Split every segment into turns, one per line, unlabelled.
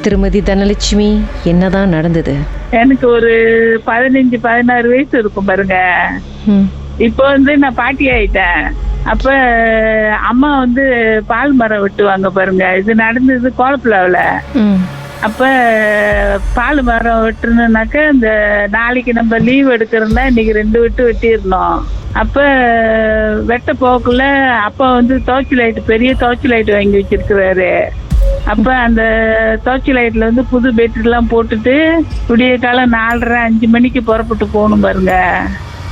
திருமதி தனலட்சுமி, என்னதான் நடந்தது?
எனக்கு ஒரு 15-16 வயசு இருக்கும் பாருங்க. இப்போ நான் பாட்டி ஆயிட்டேன். அப்ப அம்மா பால் மரம் வெட்டுவாங்க பாருங்க. இது நடந்தது கோலப்புலாவில். அப்ப பால் மரம் வெட்டுனாக்க இந்த நாளைக்கு நம்ம லீவ் எடுக்கிறோம்னா இன்னைக்கு 2 வெட்டு வெட்டிடணும். அப்ப வெட்ட போக்குள்ள அப்பா டோர்ச் லைட், பெரிய டோர்ச் லைட் வாங்கி வச்சிருக்கிறாரு. அப்ப அந்த டோர்ச் லைட்ல புது பேட்டரி எல்லாம் போட்டுட்டு விடிய காலம் 4:30-5 மணிக்கு புறப்பட்டு போகணும் பாருங்க.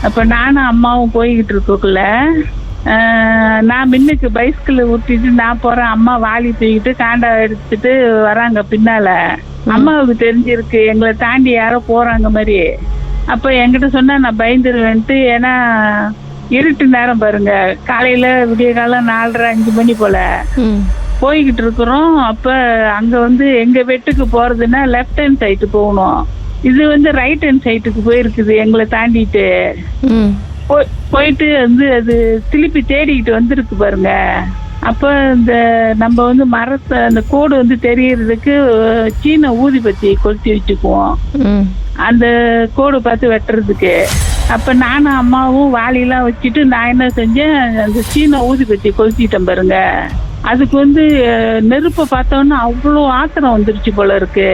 அப்ப நானும் அம்மாவும் போய்கிட்டு இருக்கக்குள்ள நான் முன்னுக்கு பைஸ்கிள் ஊட்டிட்டு நான் போறேன். அம்மா வாளி தூக்கிட்டு காண்டா எடுத்துட்டு வராங்க பின்னால. அம்மாவுக்கு தெரிஞ்சிருக்கு எங்களை தாண்டி யாரோ போறாங்க மாதிரி. அப்ப என்கிட்ட சொன்னா நான் பயந்துருவேன்ட்டு, ஏன்னா இருட்டு நேரம் பாருங்க, காலையில விடிய காலம் 4:30-5 மணி போல போய்கிட்டு இருக்கிறோம். அப்ப அங்க எங்க வெட்டுக்கு போறதுன்னா லெஃப்ட் ஹேண்ட் சைடு போகணும். இது ரைட் ஹேண்ட் சைட்டுக்கு போயிருக்குது எங்களை தாண்டிட்டு. போயிட்டு அது திருப்பி தேடிக்கிட்டு வந்திருக்கு பாருங்க. அப்ப இந்த நம்ம மரத்தை அந்த கோடு தெரியறதுக்கு சீன ஊதிபத்தி கொளுத்தி வச்சுக்குவோம், அந்த கோடு பார்த்து வெட்டுறதுக்கு. அப்ப நானும் அம்மாவும் வாளியெல்லாம் வச்சுட்டு நான் என்ன செஞ்சேன், அந்த சீன ஊதிபத்தி கொளுத்திட்டேன் பாருங்க. அதுக்கு நெருப்பை பார்த்தோன்னா அவ்வளோ ஆத்திரம் வந்துருச்சு போல இருக்கு.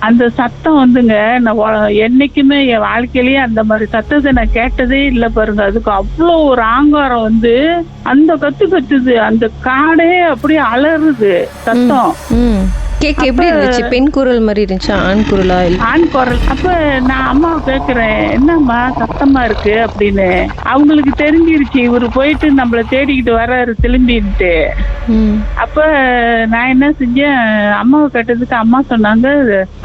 அந்த சத்தம் நான் என்னைக்குமே என் வாழ்க்கையிலேயே அந்த மாதிரி சத்தத்தை நான் கேட்டதே இல்லை பாருங்க. அதுக்கு அவ்வளோ ஒரு ஆங்காரம் அந்த கத்துது, அந்த காடே அப்படியே அலறுது சத்தம்.
கேட்க எப்படி இருந்துச்சு? பெண் குரல் மாதிரி இருந்துச்சா, ஆண் குரலா?
ஆண் குரல். அப்ப நான் அம்மாவை கேட்கிறேன், என்னம்மா சத்தமா இருக்கு அப்படின்னு. அவங்களுக்கு தெரிஞ்சிருச்சு இவரு போயிட்டு நம்மள தேடிக்கிட்டு வர்றாரு திரும்பிட்டு. அப்ப நான் என்ன செஞ்சேன், அம்மாவை கேட்டதுக்கு அம்மா சொன்னாங்க,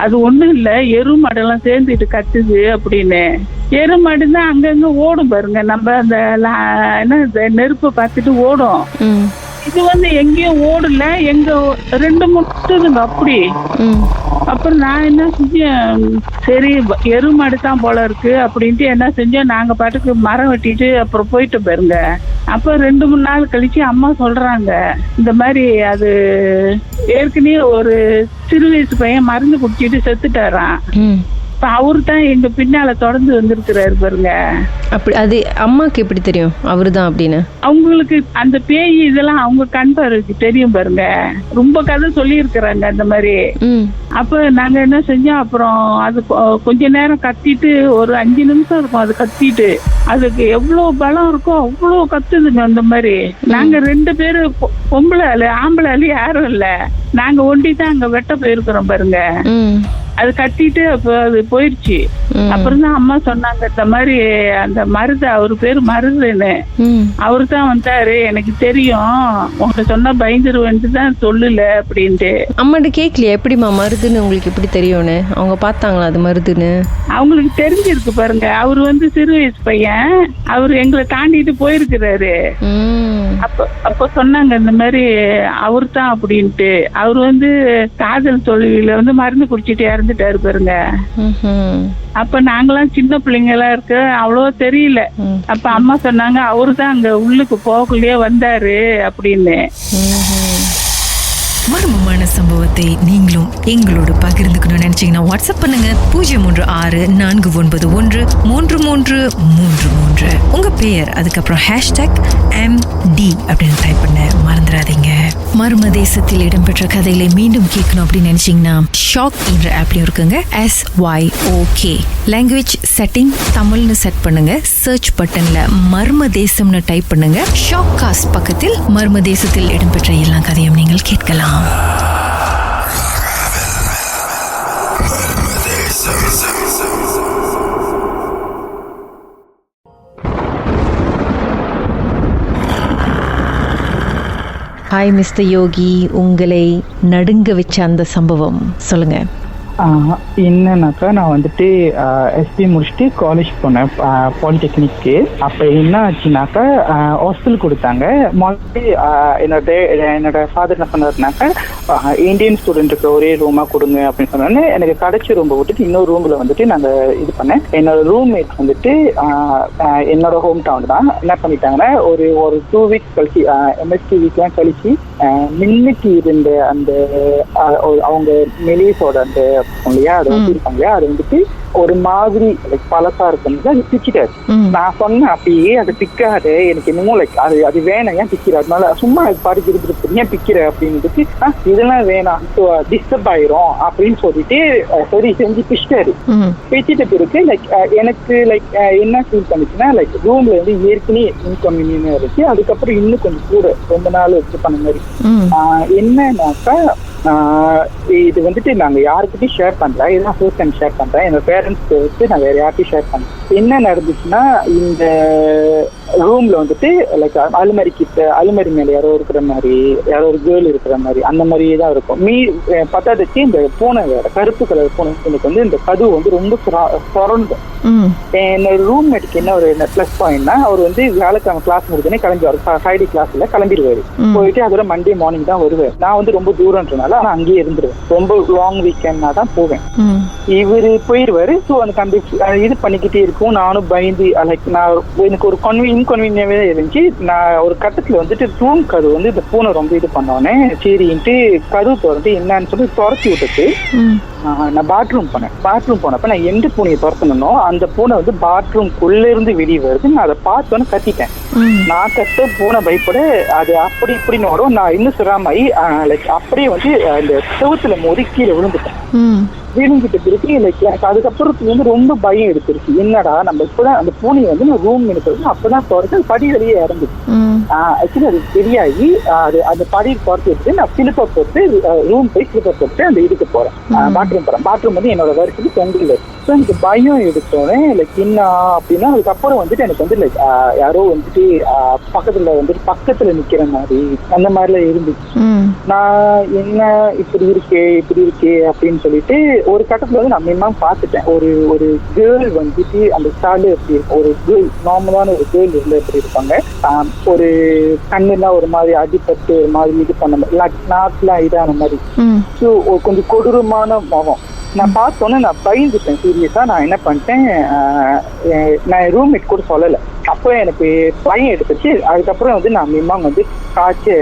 அது ஒண்ணும் இல்ல, எரு மாடெல்லாம் சேர்ந்துட்டு கத்துது அப்படின்னு. எரு மாடு தான் அங்கங்க ஓடும் பாருங்க, நம்ம அந்த என்ன நெருப்பை பார்த்துட்டு ஓடும். இது எங்கேயும் ஓடல, எங்க 2-3 சுத்துதுங்க அப்படி. அப்புறம் நான் என்ன செஞ்சேன், சரி எரு மாடு தான் போல இருக்கு அப்படின்ட்டு என்ன செஞ்சோம், நாங்க பாட்டுக்கு மரம் வெட்டிட்டு அப்புறம் போயிட்டு பாருங்க. அப்ப 2-3 நாள் கழிச்சு அம்மா சொல்றாங்க, இந்த மாதிரி அது ஏற்கனவே ஒரு சிறு வயசு பையன் மருந்து குடிச்சிட்டு செத்துட்டாரான். இப்ப அவரு தான் எங்க பின்னால தொடர்ந்து வந்திருக்கிறாரு பாருங்க.
அப்படி அது அம்மாக்கு எப்படி தெரியும் அவரு தான் அப்படின்னு?
அவங்களுக்கு அந்த பேய் இதெல்லாம் அவங்க கண் பார்வைக்கு தெரியும் பாருங்க, ரொம்ப கதை சொல்லி இருக்கிறாங்க அந்த மாதிரி. அப்ப நாங்க என்ன செஞ்சோம், அப்புறம் அது கொஞ்ச நேரம் கத்திட்டு ஒரு 5 நிமிஷம் இருக்கும் அது கத்திட்டு. அதுக்கு எவ்வளவு பலம் இருக்கோ அவ்வளவு கத்துதுங்க அந்த மாதிரி. நாங்க 2 பேரு பொம்பளை ஆளு, ஆம்பளை ஆளு யாரும் இல்ல, நாங்க ஒண்டி தான் அங்க வெட்ட போயிருக்கிறோம் பாருங்க. அது கட்டிட்டு அப்ப அது போயிருச்சு. அப்புறம் தான் அம்மா சொன்னாங்க, இந்த மாதிரி அந்த மருது, அவரு பேரு மருதுன்னு, அவரு தான் வந்தாரு, எனக்கு தெரியும் உங்கள்கிட்ட சொன்னா பயந்துருவேன்ட்டு தான் சொல்லல அப்படின்ட்டு.
அம்மாட்ட கேட்கலையா எப்படிமா மருதுன்னு உங்களுக்கு எப்படி தெரியும்னு? அவங்க பார்த்தாங்களா அது மருதுன்னு?
அவங்களுக்கு தெரிஞ்சிருக்கு பாருங்க. அவரு சிறு வயசு பையன், அவரு எங்களை தாண்டிட்டு போயிருக்கிறாரு. அப்ப சொன்னாங்க இந்த மாதிரி அவரு தான் அப்படின்ட்டு. அவரு காதல் தோல்வியில மருந்து குடிச்சிட்டு இறந்துட்டாரு பாருங்க. அப்ப நாங்களாம் சின்ன பிள்ளைங்க எல்லாம் இருக்கு, அவ்வளவா தெரியல. அப்ப அம்மா சொன்னாங்க அவரு தான் அங்க உள்ளுக்கு போகக்குள்ளேயே வந்தாரு அப்படின்னு.
மர்மமான சம்பவத்தை நீங்களும் எங்களோடு பகிர்ந்துக்கணும்னு நினைச்சீங்கன்னா வாட்ஸ்அப் பண்ணுங்க 0364413333. உங்க பெயர் அதுக்கப்புறம் #MD அப்படின்னு டைப் பண்ண மறந்துடாதீங்க. மர்ம தேசத்தில் இடம்பெற்ற கதைகளை மீண்டும் கேட்கணும் அப்படின்னு நினைச்சீங்கன்னா ஷாக் என்ற ஆப்லயும் இருக்குங்க. SYOK லாங்குவேஜ் செட்டிங் தமிழ்னு செட் பண்ணுங்க. சர்ச் பட்டன்ல மர்ம தேசம்னு டைப் பண்ணுங்க. ஷாக் காஸ்ட் பக்கத்தில் மர்ம தேசத்தில் இடம்பெற்ற எல்லா கதையும் நீங்கள் கேட்கலாம்.
ஹாய் மிஸ்டர் யோகி, உங்களை நடுங்க வச்ச அந்த சம்பவம் சொல்லுங்க.
என்னன்னாக்கா நான் வந்துட்டு எஸ்பி முடிச்சுட்டு காலேஜ் போனேன் பாலிடெக்னிக்கு. அப்போ என்ன ஆச்சுனாக்கா ஹாஸ்டல் கொடுத்தாங்க. என்னோட ஃபாதர் என்ன சொன்னாருனாக்கா இந்தியன் ஸ்டூடெண்ட்டுக்கு ஒரே ரூமாக கொடுங்க அப்படின்னு சொன்னோன்னே எனக்கு கிடைச்ச ரூமை விட்டுட்டு இன்னொரு ரூமில் வந்துட்டு நாங்கள் இது பண்ணேன். என்னோட ரூம்மேட் வந்துட்டு என்னோட ஹோம் டவுன் தான். என்ன பண்ணிட்டாங்கன்னா ஒரு 2 வீக்ஸ் கழிச்சு எம்எஸ்டி வீக்லாம் கழிச்சு மின்னுக்கு இருந்த அந்த அவங்க மெலிஸோட அந்த இல்லையா அதை வச்சிருப்பாங்க இல்லையா, அது வந்துட்டு ஒரு மாதிரி பழசா இருக்குன்னு அது பிச்சிட்டாரு. நான் சொன்னேன் அப்படியே அதை பிக்காது, எனக்கு என்னமோ அது வேணாம், ஏன் பிக்கிற, அதனால சும்மா பாட்டு இருக்கு ஏன் பிக்கிற அப்படின்னு இதெல்லாம் வேணாம் டிஸ்டர்ப் ஆயிரும் அப்படின்னு சொல்லிட்டு சரி செஞ்சு பிச்சிட்டாரு. பிச்சிட்ட பிறகு எனக்கு என்ன ஃபீல் பண்ணிச்சுன்னா ரூம்ல வந்து ஏற்கனவே இன்கன்வீனியன்ட் இருக்கு. அதுக்கப்புறம் இன்னும் கொஞ்சம் கூட ரொம்ப நாள் வச்சு பண்ண மாதிரி என்னன்னாக்கா இது வந்துட்டு நாங்க யாருக்கிட்டையும் ஷேர் பண்றேன். இதுதான் ஃபர்ஸ்ட் டைம் ஷேர் பண்றேன். என்னோட பேரண்ட்ஸ்க்கு வச்சு நான் வேற யார்ட்டையும் ஷேர் பண்றேன். என்ன நடந்துச்சுன்னா இந்த ரூம்ல வந்துட்டு அலுமரி கிட்ட அலுமரி மேல யாரோ இருக்கிற மாதிரி, யாரோ ஒரு கேர்ள் இருக்கிற மாதிரி அந்த மாதிரியே தான் இருக்கும். பத்தாதச்சு இந்த பூனை வேற கருப்பு கலர் பூனை எனக்கு வந்து இந்த கதவு வந்து ரொம்ப சொரண்டு. என்னோட ரூம்மேட்டுக்கு என்ன ஒரு பிளஸ் பாயிண்ட்னா அவர் வந்து வியாழக்கிழமை கிளாஸ் முடிஞ்சோடனே கிளம்பிடுவார். ஃப்ரைடே கிளாஸ்ல கிளம்பிடுவாரு. போயிட்டு அதோட மண்டே மார்னிங் தான் வருவார். நான் வந்து ரொம்ப தூரம்ன்றனால ஆனா அங்கேயே இருந்துருவேன். ரொம்ப லாங் வீக்கெண்ட்னா தான் போவேன். இவரு போயிடுவாரு. ஸோ எனக்கு அந்த இது பண்ணிக்கிட்டே இருக்கும். நானும் பயந்து நான் எனக்கு ஒரு இன்கன்வீனியன்டாவே இருந்துச்சு. நான் ஒரு கட்டத்துல வந்துட்டு ரூம் கதவு வந்து இந்த பூனை ரொம்ப இது பண்ணோன்னே சரின்ட்டு கதவு திறந்து என்னன்னு சொல்லி துரத்தி விட்டுட்டு நான் பாத்ரூம் போனேன். பாத்ரூம் போனப்ப நான் எந்த பூனையை துரத்தணும் அந்த பூனை வந்து பாத்ரூம்குள்ள இருந்து வெளியே வருது. நான் அதை பார்த்தோன்னு கத்திட்டேன். நான் கத்த பூனை பயப்பட அது அப்படி இப்படின்னு வரும். நான் இன்னும் சிராமாயி அப்படியே வந்து அந்த செவுத்துல மோதி கீழே விழுந்துட்டேன். விழுந்துட்டு பிறகு எனக்கு அதுக்கப்புறத்துக்கு வந்து ரொம்ப பயம் எடுத்துருச்சு. என்னடா நம்ம இப்பதான் அந்த பூனையை வந்து நான் ரூம் எடுக்கிறது அப்பதான் துறந்து படி வெளியே இறந்துச்சு. ஆக்சுவலி அது சரியாகி அது அந்த படி துரத்தி எடுத்து நான் ஸ்லிப்பர் போட்டு ரூம் போய் ஸ்லிப்பர் போட்டு அந்த இதுக்கு போறேன். பாத்ரூம் போறேன். பாத்ரூம் வந்து என்னோட வரிசைக்கு தொங்கில். ஸோ எனக்கு பயம் எடுத்தோடனே என்ன அப்படின்னா அதுக்கப்புறம் வந்துட்டு எனக்கு வந்து யாரோ வந்துட்டு பக்கத்துல நிக்கிற மாதிரி அந்த மாதிரிலாம் இருந்துச்சு. நான் என்ன இப்படி இருக்கே அப்படின்னு சொல்லிட்டு ஒரு கட்டத்துல வந்து நான் மினிமம் பார்த்துட்டேன். ஒரு கேர்ள் வந்துட்டு அந்த ஸ்டார்ல எப்படி இருக்கும், ஒரு கேர்ள் நார்மலான ஒரு கேர்ள் இருந்து எப்படி இருப்பாங்க, ஒரு கண்ணுலாம் ஒரு மாதிரி அடிப்பட்டு ஒரு மாதிரி இது பண்ண மாதிரி நாட்லாம் இதான மாதிரி. ஸோ கொஞ்சம் கொடூரமான முகம். நான் பார்த்தோன்னே நான் பயந்துட்டேன் சீரியஸா. நான் என்ன பண்ணிட்டேன், நான் ரூம்மேட் கூட சொல்லலை. அப்போ எனக்கு பயம் எடுத்துச்சு. அதுக்கப்புறம் வந்து நான் மினிமம் வந்து காய்ச்ச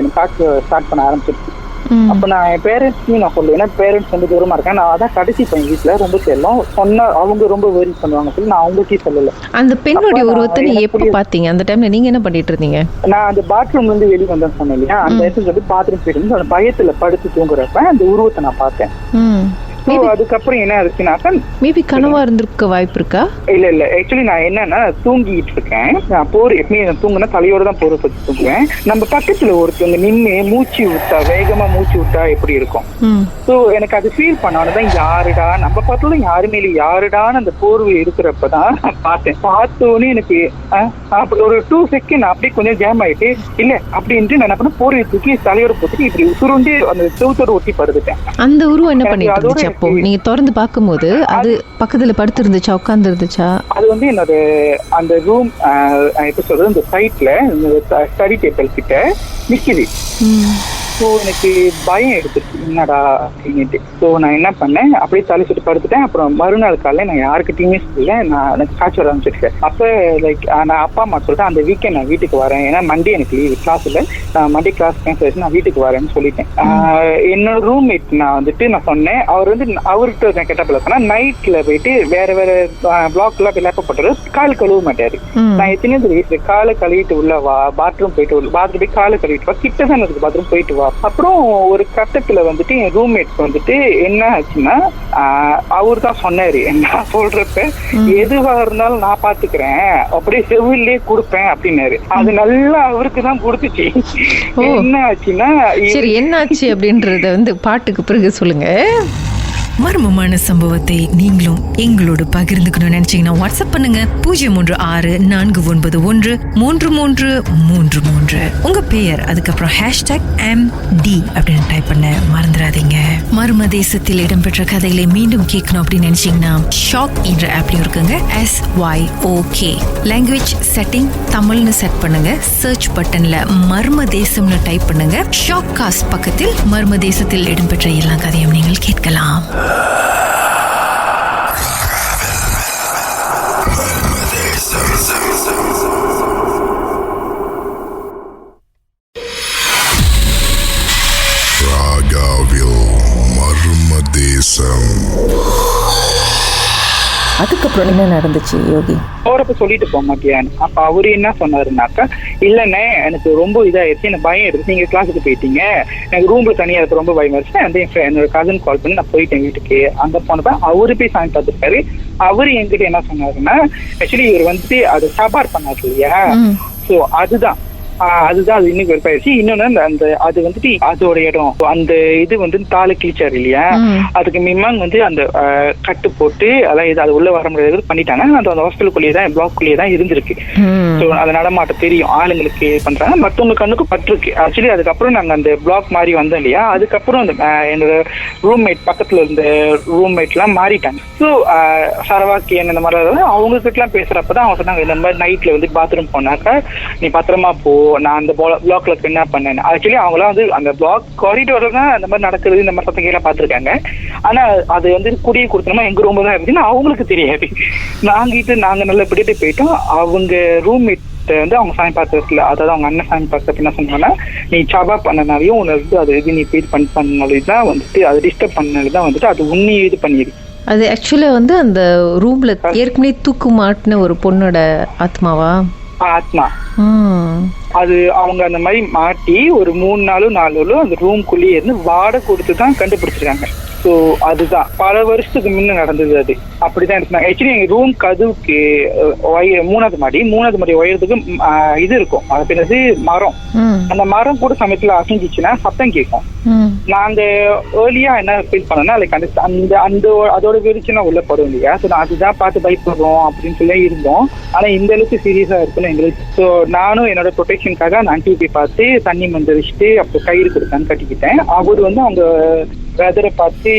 ஸ்டார்ட் பண்ண ஆரம்பிச்சிருச்சு. அப்ப நான் என் பேரண்ட்ஸ்க்கு நான் சொல்லுவேன். ஏன்னா பேரண்ட்ஸ் வந்து தூரமா இருக்கேன். நான் அதான் கடைசி பையன் வீட்டுல ரொம்ப செல்லும் சொன்னா அவங்க ரொம்ப வெரி பண்ணுவாங்க சொல்லி நான் அவங்களுக்கே சொல்லல.
அந்த பெண்ணுடைய உருவத்தை நீ எப்படி பாத்தீங்க? அந்த டைம்ல நீங்க என்ன பண்ணிட்டு இருந்தீங்க?
நான் அந்த பாத்ரூம்ல இருந்து வெளியே வந்தேன்னு சொன்னேன் இல்லையா, அந்த இடத்துல வந்து பாத்ரூம் போயிட்டு அந்த பயத்துல படுத்து தூங்குறப்ப அந்த உருவத்தை நான் பார்த்தேன். அதுக்கப்புறம் என்ன ஆச்சுனாக்கா
மேபி கனவா இருந்திருக்க வாய்ப்பு இருக்கா?
இல்ல ஆக்சுவலி நான் என்னன்னா தூங்கிட்டு இருக்கேன். நான் எப்பவுமே தூங்குனா தலையோட தான் போற பத்தி தூங்குவேன். நம்ம பக்கத்துல ஒருத்தவங்க நின்று வேகமா மூச்சு விட்டா எப்படி இருக்கும். ஸோ எனக்கு அது ஃபீல் பண்ணாதான் யாருடா நம்ம பார்த்தாலும் யாருமே இல்லை யாருடான்னு அந்த போர்வை இருக்கிறப்பதான் நான் பார்த்தேன். பார்த்தோன்னே எனக்கு அப்படி ஒரு 2 செகண்ட் அப்படியே கொஞ்சம் ஜாம் ஆயிட்டு இல்ல அப்படின்ட்டு நான் என்ன பண்ண போர்வை தூக்கி தலையோட போட்டுட்டு இப்படி சுருண்டு அந்த செவுத்தோட ஒட்டி படுத்துட்டேன்.
அந்த உருவம் என்ன பண்ணிட்டு இருந்துச்சு? அப்போ நீங்க திறந்து பார்க்கும்போது அது பக்கத்துல படுத்து இருந்துச்சா, உட்கார்ந்து இருந்துச்சா?
அது வந்து என்னோட அந்த ரூம் எப்படி சொல்றது இந்த சைட்ல ஸ்டடி டேபிள் கிட்ட நிக்குது. ஸோ எனக்கு பயம் எடுத்துச்சு என்னடா அப்படின்ட்டு. ஸோ நான் என்ன பண்ணேன், அப்படியே தலை சுட்டு படுத்துட்டேன். அப்புறம் மறுநாள் காலையில் நான் யாருக்கிட்டையுமே சொல்லல, நான் எனக்கு காய்ச்சல் வர ஆரம்பிச்சிருக்கேன். அப்போ நான் அப்பா அம்மா சொல்லிட்டேன் அந்த வீக்கெண்ட் நான் வீட்டுக்கு வரேன். ஏன்னா மண்டே எனக்கு லீவு கிளாஸ் இல்லை, நான் மண்டே கிளாஸ் கேன்சல் ஆச்சு, நான் வீட்டுக்கு வரேன்னு சொல்லிட்டேன். என்னோட ரூம்மேட் நான் வந்துட்டு நான் சொன்னேன். அவர் வந்து அவர்கிட்ட நான் கேட்டப்பல சொன்னேன் நைட்ல போயிட்டு வேற பிளாக்லாம் விளையாடப்பட்டது கால் கழுவ மாட்டாரு. நான் எத்தனையோ வயசுல காலை கழுவிட்டு உள்ள வா, பாத்ரூம் போய் காலை கழுவிட்டு வா, கிட்ட தான் இருக்கு பாத்ரூம் போயிட்டு வா. அப்புறம் ஒரு கட்டத்துல வந்துட்டு என் ரூம்மேட் வந்துட்டு என்ன ஆச்சுன்னா அவரு தான் சொன்னாரு என்ன சொல்றப்ப எதுவா இருந்தாலும் நான் பாத்துக்கிறேன் அப்படியே செவிலே கொடுப்பேன் அப்படின்னாரு. அது நல்லா அவருக்கு தான் கொடுத்துச்சு. என்ன ஆச்சுன்னா
சரி என்ன ஆச்சு அப்படின்றத வந்து பாட்டுக்கு பிறகு சொல்லுங்க.
மர்மமான சம்பவத்தை நீங்களும் எங்களோடு பகிர்ந்துக்கணும்னு நினைச்சீங்கன்னா வாட்ஸ்அப் பண்ணுங்க 0364413333. உங்க பெயர் அதுக்கப்புறம் #MD அப்படின்னு டைப் பண்ண மறந்துடாதீங்க. மர்ம தேசத்தில் இடம்பெற்ற கதைகளை மீண்டும் கேட்கணும் அப்படின்னு நினைச்சீங்கன்னா ஷாக் என்ற ஆப்லயும் இருக்குங்க. SYOK லாங்குவேஜ் செட்டிங் தமிழ்னு செட் பண்ணுங்க. சர்ச் பட்டன்ல மர்ம தேசம்னு டைப் பண்ணுங்க. ஷாக் காஸ்ட் பக்கத்தில் மர்ம தேசத்தில் இடம்பெற்ற எல்லா கதையும் நீங்கள் கேட்கலாம்.
அதுக்கப்புறம் என்ன நடந்துச்சு யோகி?
போறப்ப சொல்லிட்டு போக மாட்டியான்னு. அப்ப அவரு என்ன சொன்னாருனாக்கா, இல்லண்ணே எனக்கு ரொம்ப இதாயிருச்சு, எனக்கு பயம் எடுத்து நீங்க கிளாஸுக்கு போயிட்டீங்க, எனக்கு ரூம்ல தனியா இருக்க ரொம்ப பயம் இருந்துச்சு. அந்த என்னோட கசன் கால் பண்ணி நான் போயிட்டேன் வீட்டுக்கு. அங்க போனப்ப அவரு போய் சாமி பார்த்துருக்காரு. அவரு என்கிட்ட என்ன சொன்னாருன்னா, ஆக்சுவலி இவர் வந்துட்டு அது சாப்பாடு பண்ணாரு இல்லையா, சோ அதுதான் அது இன்னும் வெறுப்பாயிருச்சு. இன்னொன்னு அந்த அது வந்துட்டு அதோட இடம், அந்த இது வந்து தாலு கிழிச்சாரு இல்லையா, அதுக்கு மிம்மாங் வந்து அந்த கட்டு போட்டு அதான் அது உள்ள வர முடியாது பண்ணிட்டாங்க. அந்த ஹாஸ்பிட்டலுக்குள்ளேயே தான் பிளாக்குள்ளேயே தான் இருந்திருக்கு. ஸோ அது நடமாட்டம் தெரியும், ஆளுங்களுக்கு பண்றாங்க, மற்றவங்க கண்ணுக்கு பட்டிருக்கு. ஆக்சுவலி அதுக்கப்புறம் நாங்க அந்த பிளாக் மாறி வந்தோம் இல்லையா, அதுக்கப்புறம் அந்த என்னோட ரூம்மேட் பக்கத்துல இருந்த ரூம்மேட் எல்லாம் மாறிட்டாங்க. ஸோ சரவாக்கியன் இந்த மாதிரி அவங்க கிட்ட எல்லாம் பேசுறப்பதான் அவங்க சொன்னாங்க, இந்த மாதிரி நைட்ல வந்து பாத்ரூம் போனாக்கா நீ பத்திரமா போ, நான் அந்த பிளாக்ல என்ன பண்ணேன். ஆக்சுவலி அவங்களாம் வந்து அந்த பிளாக் காரிடோர்ல தான் அந்த மாதிரி நடக்குது, இந்த மாதிரி சத்தம் எல்லாம் பார்த்துருக்காங்க. ஆனா அது வந்து குடியை கொடுத்தோம்னா எங்க ரூம் தான் இருந்துச்சுன்னு அவங்களுக்கு தெரியாது. நாங்க நல்லபடியா போயிட்டோம். அவங்க ரூம்மேட் வந்து அவங்க சாமி பார்க்கறதுல, அதாவது அவங்க அண்ணன் சாமி பார்க்கறது என்ன சொன்னாங்கன்னா, நீ சாபா பண்ணனாலையும் உனக்கு அது இது நீ போய் பண்ணாலும் வந்துட்டு அது டிஸ்டர்ப் பண்ணதான் வந்துட்டு அது உன்னையே இது பண்ணிருக்கு.
அது ஆக்சுவலா வந்து அந்த ரூம்ல ஏற்கனவே தூக்கு மாட்டின ஒரு பொண்ணோட ஆத்மாவா?
ஆத்மா. அது அவங்க அந்த மாதிரி மாட்டி ஒரு 3 நாளோ 4 நாளோ அந்த ரூம்குள்ளேயே இருந்து வாடகை கொடுத்து தான் கண்டுபிடிச்சிருக்காங்க. ஸோ அதுதான் பல வருஷத்துக்கு முன்ன நடந்தது. அது அப்படிதான் இருந்தாங்க. ஆக்சுவலி எங்க ரூம் கதவுக்கு 3வது மாடி உயரத்துக்கு இது இருக்கும், அது பிறகு மரம். அந்த மரம் கூட சமயத்துல அசைஞ்சிச்சுன்னா சத்தம் கேட்கும். நாங்க ஏர்லியா என்ன ஃபீல் பண்ணோம்னா, லைக் அந்த அதோட வெளிச்சுன்னா உள்ள படும் இல்லையா, ஸோ அதுதான் பார்த்து பயப்படுறோம் அப்படின்னு சொல்லி இருந்தோம். ஆனா இந்த அளவுக்கு சீரியஸா இருக்குன்னு எங்களுக்கு. ஸோ நானும் என்னோட ப்ரொடெக்ஷனுக்காக நான் டிவி பார்த்து தண்ணி மந்திரிச்சுட்டு அப்புறம் கயிறு கொடுத்தான்னு கட்டிக்கிட்டேன். அவர் வந்து அவங்க வெதரை பார்த்து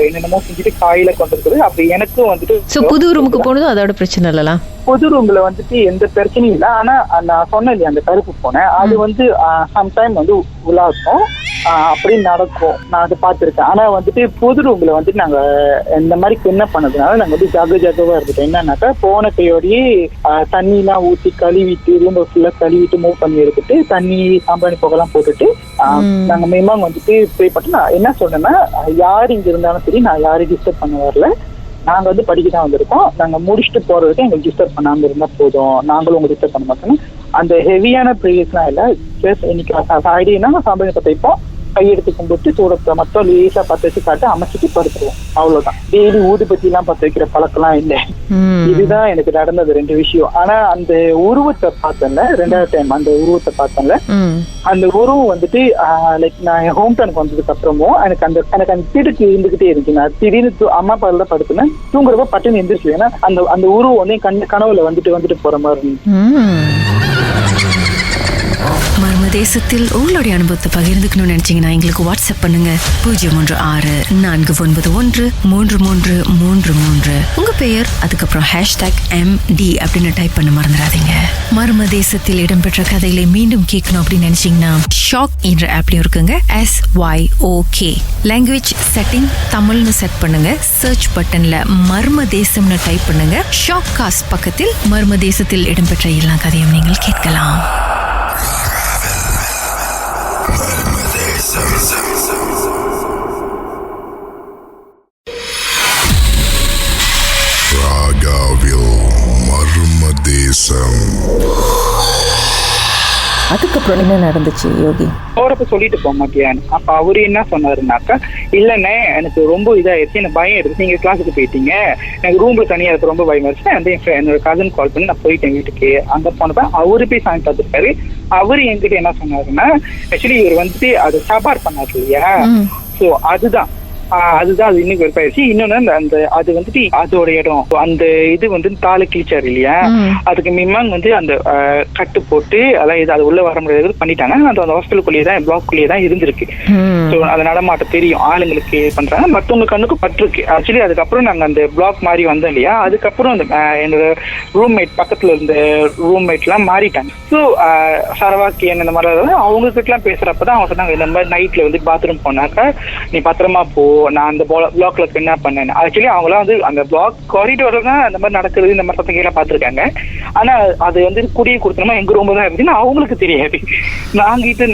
என்னென்னமோ செஞ்சுட்டு காயில கொண்டு இருக்குது. அப்படி எனக்கும் வந்துட்டு
புது ரூமுக்கு போனதும் அதோட பிரச்சனை இல்லலாம்.
புது ரூம்ல வந்துட்டு எந்த பிரச்சனையும் இல்லை. ஆனா நான் சொன்னேன் இல்லையா அந்த கருப்பு போனேன், அது வந்து சம்டைம் வந்து உலாக்கும், அப்படி நடக்கும். நான் அதை பார்த்துருக்கேன். ஆனா வந்துட்டு புது ரூம்ல வந்துட்டு நாங்க இந்த மாதிரி என்ன பண்ணதுனால நாங்க வந்து ஜாகவா இருந்துட்டோம். என்னன்னாக்கா போன கையோடையே தண்ணி எல்லாம் ஊற்றி கழுவிட்டு ரூம் ஃபுல்லா கழுவிட்டு மூவ் பண்ணி எடுத்துட்டு தண்ணி சாம்பிராணி புகைலாம் போட்டுட்டு நாங்க மேமாங்க வந்துட்டு போய் பார்த்து நான் என்ன சொன்னேன்னா, யார் இங்க இருந்தாலும் சரி நான் யாரையும் டிஸ்டர்ப் பண்ண வரல, நாங்க வந்து படிக்க தான் வந்திருக்கோம், நாங்க முடிச்சுட்டு போறதுக்கு எங்களுக்கு டிஸ்டர்ப் பண்ணாம இருந்தா போதும், நாங்களும் உங்களுக்கு டிஸ்டர்ப் பண்ண மாட்டோம். அந்த ஹெவியான ப்ரேயர்ஸ்லாம் இல்லை, இன்னைக்கு ஃப்ரைடேனா சாம்பிராணி பற்ற கையெடுத்து கும்பிட்டு சூடத்தை மட்டும் லேசா பற்ற வச்சு காட்டு அமைச்சிட்டு படுத்துருவோம், அவ்வளவுதான். டெய்லி ஊதுபத்தி எல்லாம் பற்ற வைக்கிற பழக்கம்லாம் இல்லை. இதுதான் எனக்கு நடந்தது 2 விஷயம். ஆனா அந்த உருவத்தை பார்த்தேன்ல, 2வது டைம் அந்த உருவத்தை பார்த்தேன்ல, அந்த உருவம் வந்துட்டு லைக் நான் என் ஹோம் டவுனுக்கு வந்ததுக்கு அப்புறமும் எனக்கு அந்த திடுக்கு இருந்துகிட்டே இருந்துச்சு. நான் திடீர்னு அம்மா பால தான் படுத்துனேன், தூங்குறப்ப பட்டுன்னு எந்திரிச்சு. ஏன்னா அந்த உருவம் வந்து கனவுல வந்துட்டு போற மாதிரி இருந்துச்சு.
மர்ம தேசத்தில் உங்களுடைய அனுபவத்தை பகிர்ந்துக்கணும்னு நினைச்சீங்கன்னா எங்களுக்கு வாட்ஸ்அப் பண்ணுங்க 0364413333. உங்க பெயர் அதுக்கப்புறம் #MD அப்படின்னு டைப் பண்ண மறந்துடாதீங்க. மர்ம தேசத்தில் இடம்பெற்ற கதைகளை மீண்டும் கேட்கணும் அப்படின்னு நினைச்சீங்கன்னா ஷாக் என்ற ஆப்லயும் இருக்குங்க. SYOK லாங்குவேஜ் செட்டிங் தமிழ்னு செட் பண்ணுங்க. சர்ச் பட்டன்ல மர்ம தேசம்னு டைப் பண்ணுங்க. ஷாக் காஸ்ட் பக்கத்தில் மர்ம தேசத்தில் இடம்பெற்ற எல்லா கதையும் நீங்கள் கேட்கலாம்.
அதுக்கப்புறம் என்ன நடந்துச்சு யோகி?
போறப்ப சொல்லிட்டு போக மாட்டியான்னு. அப்ப அவரு என்ன சொன்னாருனாக்கா, இல்லண்ணே எனக்கு ரொம்ப இதாயிருச்சு, எனக்கு பயம் எடுத்து நீங்க கிளாஸுக்கு போயிட்டீங்க, எனக்கு ரூம்ல தனியா இருக்க ரொம்ப பயம் இருந்துச்சு. அந்த என்னோட கசன் கால் பண்ணி நான் போயிட்டேன் வீட்டுக்கு. அங்க போனப்ப அவரு போய் சாமி பார்த்துருக்காரு. அவரு என்கிட்ட என்ன சொன்னாருன்னா, ஆக்சுவலி இவர் வந்துட்டு அது சாப்பாடு பண்ணாரு இல்லையா, சோ அதுதான் அதுதான் அது இன்னும் வெறுப்பாயிருச்சு. இன்னொன்னு அந்த அது வந்துட்டு அதோட இடம் அந்த இது வந்து தாலு கிழிச்சாரு இல்லையா, அதுக்கு மிம்மாங் வந்து அந்த கட்டு போட்டு அதான் இது அது உள்ள வர முடியாது பண்ணிட்டாங்க. அந்த ஹாஸ்டலுக்குள்ளேயே தான் பிளாக்குள்ளேயே தான் இருந்திருக்கு. ஸோ அது நடமாட்டம் தெரியும் ஆளுங்களுக்கு பண்றாங்க, மற்றவங்க கண்ணுக்கு பட்டிருக்கு. ஆக்சுவலி அதுக்கப்புறம் நாங்க அந்த பிளாக் மாதிரி வந்தோம் இல்லையா, அதுக்கப்புறம் அந்த என்னோட ரூம்மேட் பக்கத்துல இருந்த ரூம்மேட் எல்லாம் மாறிட்டாங்க. ஸோ சரவாக்கி இந்த மாதிரி அவங்க கிட்ட எல்லாம் பேசுறப்பதான் அவங்க சொன்னாங்க இந்த மாதிரி நைட்ல வந்து பாத்ரூம் போனாக்கா நீ பத்திரமா போ, நான் அந்த பிளாக்ல என்ன பண்ணேன். ஆக்சுவலி அவங்களாம் வந்து அந்த பிளாக் காரிடோர்ல தான் அந்த மாதிரி நடக்கிறது இந்த மாதிரி சத்தங்கெல்லாம் பார்த்துருக்காங்க. ஆனா அது வந்து குடியை கொடுத்தோம்னா எங்க ரூம் தான் இருந்துச்சுன்னு அவங்களுக்கு தெரியாது.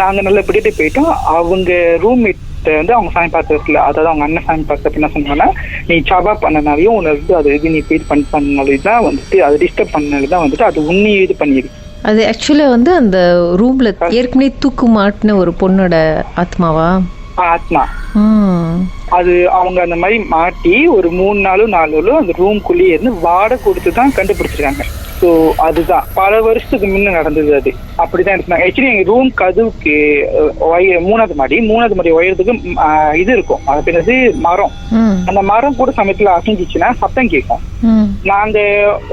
நாங்க நல்லபடியா போயிட்டோம். அவங்க ரூம்மேட் வந்து அவங்க சாமி பார்த்ததுல, அதாவது அவங்க அண்ணன் சாமி பார்த்தப்ப என்ன சொன்னாங்கன்னா, நீ சபா பண்ணனாலையும் உனக்கு அது இது நீ ஃபீல் பண்ணாலும் வந்துட்டு அது டிஸ்டர்ப் பண்ணாலும் வந்துட்டு அது உன்னை இது பண்ணிடு.
அது ஆக்சுவலா வந்து அந்த ரூம்ல ஏற்கனவே தூக்கு மாட்டின ஒரு பொண்ணோட ஆத்மாவா?
ஆத்மா. அது அவங்க அந்த மாதிரி மாட்டி ஒரு 3 நாளோ 4 நாளோ அந்த ரூம்குள்ளேயே இருந்து வாடகை கொடுத்து தான் கண்டுபிடிச்சிருக்காங்க. ஸோ அதுதான் பல வருஷத்துக்கு முன்ன நடந்தது. அது அப்படிதான் இருந்தாங்க. ஆக்சுவலி எங்க ரூம் கதவுக்கு 3வது மாடி உயரத்துக்கு இது இருக்கும், அது பின்னது மரம். அந்த மரம் கூட சமயத்துல அசைஞ்சிச்சுன்னா சத்தம் கேட்கும். நாங்க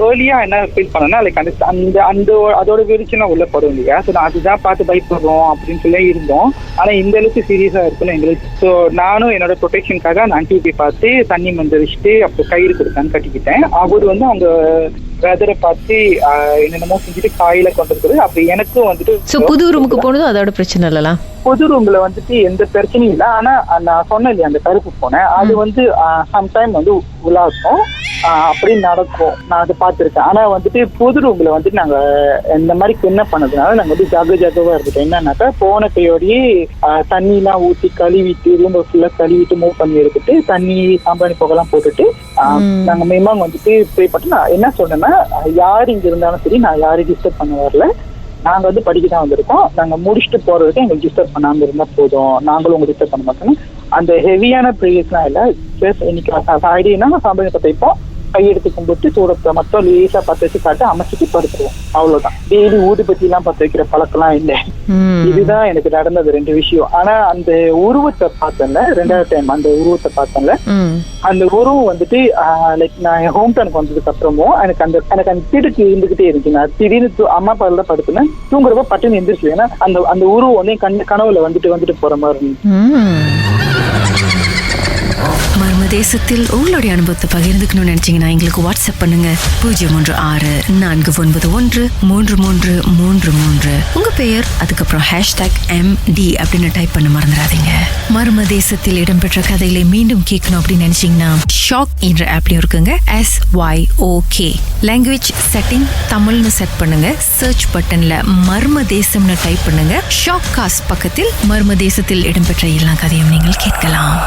ஏர்லியா என்ன ஃபீல் பண்ணோம்னா லைக் அந்த அந்த அதோட வெளிச்சம் உள்ள படும் இல்லையா, ஸோ அதுதான் பார்த்து பயப்படுறோம் அப்படின்னு சொல்லி இருந்தோம். ஆனா இந்த அளவுக்கு சீரியஸா இருக்குன்னு எங்களுக்கு. ஸோ நானும் என்னோட ப்ரொடெக்ஷனுக்காக அந்த ஆண்டி போய் பார்த்து தண்ணி மந்திரிச்சுட்டு அப்புறம் கயிறு கொடுத்தான்னு கட்டிக்கிட்டேன். அவர் வந்து அவங்க வெதரை பார்த்து என்னென்னமோ செஞ்சுட்டு காயில கொண்டு இருக்குது. அப்படி எனக்கும் வந்துட்டு
புது ரூமுக்கு போனதும் அதோட பிரச்சனை இல்லையா?
புது ரூம்ல வந்துட்டு எந்த பிரச்சனையும் இல்லை. ஆனா நான் சொன்னேன் இல்லையா அந்த கருப்பு போனேன், அது வந்து சம்டைம் வந்து உலாக்கும் அப்படி நடக்கும். நான் அதை பார்த்துருக்கேன். ஆனா வந்துட்டு புது ரூம்ல வந்துட்டு நாங்க இந்த மாதிரி என்ன பண்ணதுனால நாங்க வந்து ஜாகவா இருந்துட்டோம். என்னன்னாக்கா போன கையோடையே தண்ணி எல்லாம் ஊற்றி கழுவிட்டு ரூம் ஃபுல்லா கழுவிட்டு மூவ் பண்ணி எடுத்துட்டு தண்ணி சாம்பிராணி புகைலாம் போட்டுட்டு நாங்க மேமாங்க வந்துட்டு ப்ரே பண்ணிட்டு நான் என்ன சொன்னேன்னா, யார் இங்க இருந்தாலும் சரி நான் யாரையும் டிஸ்டர்ப் பண்ண வரல, நாங்க வந்து படிக்க தான் வந்திருக்கோம், நாங்க முடிச்சுட்டு போறதுக்கு எங்களுக்கு டிஸ்டர்ப் பண்ணாம இருந்தா போதும், நாங்களும் உங்க டிஸ்டர்ப் பண்ண மாட்டோம். அந்த ஹெவியான ப்ரேயர்ஸ்லாம் இல்லை, இன்னைக்கு ஃப்ரைடேனா சாம்பிராணி பற்ற கையெடுத்து கும்பிட்டு சூடத்தை மட்டும் லேசா பற்ற வச்சு காட்டு அமைச்சிட்டு படுத்துருவோம், அவ்வளவுதான். டெய்லி ஊதுபத்தி எல்லாம் பற்ற வைக்கிற பழக்கம்லாம் இல்லை. இதுதான் எனக்கு நடந்தது 2 விஷயம். ஆனா அந்த உருவத்தை பார்த்தேன்ல, 2வது டைம் அந்த உருவத்தை பார்த்தேன்ல, அந்த உருவம் வந்துட்டு லைக் நான் என் ஹோம் டவுனுக்கு வந்ததுக்கு அப்புறமும் எனக்கு அந்த திடுக்கு இருந்துகிட்டே இருந்துச்சு. நான் திடீர்னு அம்மா பால் தான் படுத்துனேன், தூங்குறப்ப பட்டுன்னு எந்திரிச்சு. ஏன்னா அந்த உருவம் வந்து கனவுல வந்துட்டு போற மாதிரி இருந்துச்சு.
மர்மதேசத்தில் உங்களுடைய அனுபவத்தை பகிர்ந்துக்கணும்னு நினைச்சீங்கன்னா எங்களுக்கு வாட்ஸ்அப் பண்ணுங்க 016-491-3333. உங்க பெயர் அதுக்கப்புறம் #MD அப்படின்னு டைப் பண்ண மறந்துடாதீங்க. மர்மதேசத்தில் இடம்பெற்ற கதைகளை மீண்டும் கேட்கணும் அப்படின்னு நினைச்சீங்கன்னா ஷாக் என்ற ஆப்லயும் இருக்குங்க, SYOK. லாங்குவேஜ் செட்டிங் தமிழ்னு செட் பண்ணுங்க. சர்ச் பட்டன்ல மர்மதேசம்னு டைப் பண்ணுங்க. ஷாக் காஸ்ட் பக்கத்தில் மர்மதேசத்தில் இடம்பெற்ற எல்லா கதையும் நீங்கள் கேட்கலாம்.